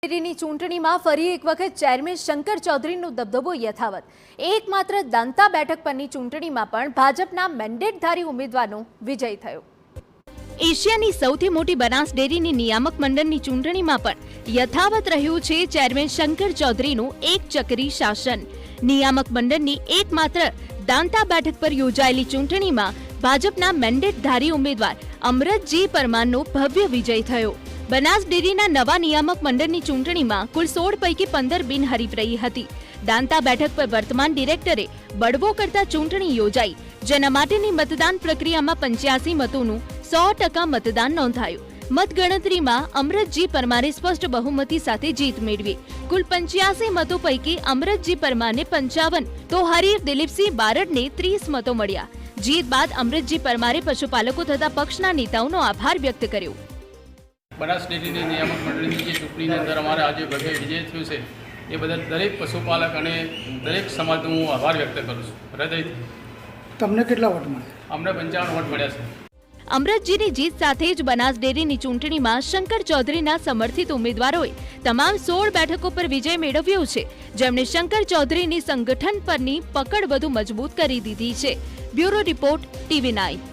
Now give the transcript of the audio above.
ની ચૂંટણીમાં ફરી એક વખત ચેરમેન શંકર ચૌધરીનો દબદબો યથાવત. એકમાત્ર દાંતા બેઠક પરની ચૂંટણીમાં પણ ભાજપના મેન્ડેટધારી ઉમેદવારનો વિજય થયો. એશિયાની સૌથી મોટી બનાસ ડેરીની નિયામક મંડળની ચૂંટણીમાં પણ યથાવત રહ્યું છે ચેરમેન શંકર ચૌધરીનું એક ચક્રી શાસન. નિયામક મંડળની એકમાત્ર દાંતા બેઠક પર યોજાયેલી ચૂંટણીમાં ભાજપના મેન્ડેટધારી ઉમેદવાર અમરતજી પરમારનો ભવ્ય વિજય થયો. બનાસ ડેરીના નવા નિયામક મંડળની ચૂંટણીમાં કુલ 16 પૈકી 15 બિનહરીફ રહી હતી. દાંતા બેઠક પર વર્તમાન ડિરેક્ટરે બળવો કરતા ચૂંટણી યોજાઈ, જેના માટેની મતદાન પ્રક્રિયામાં 85 મતોનું 100% મતદાન નોંધાયું. મતગણતરીમાં અમરતજી પરમારે સ્પષ્ટ બહુમતી સાથે જીત મેળવી. કુલ 85 મતો પૈકી અમરતજી પરમારને 55 તો હરીફ દિલીપસિંહ બારડને 30 મતો મળ્યા. જીત બાદ અમરતજી પરમારે પશુપાલકો તથા પક્ષના નેતાઓનો આભાર વ્યક્ત કર્યો. બનાસ ડેરીની નિયામક મંડળની જે ચૂંટણીની અંદર અમારે આજે ભવ્ય વિજય થયું છે એ બદલ દરેક પશુપાલક અને દરેક સમાજનો હું આભાર વ્યક્ત કરું છું હૃદયથી. તમને કેટલા વોટ મળ્યા? અમને 55 વોટ મળ્યા છે. અમરતજીની જીત સાથે જ બનાસ ડેરીની ચૂંટણીમાં શંકર ચૌધરીના સમર્થિત ઉમેદવારોએ તમામ 16 બેઠકો પર વિજય મેળવ્યો છે, જેમણે શંકર ચૌધરીની સંગઠન પરની પકડ વધુ મજબૂત કરી દીધી છે. Bureau report TV9.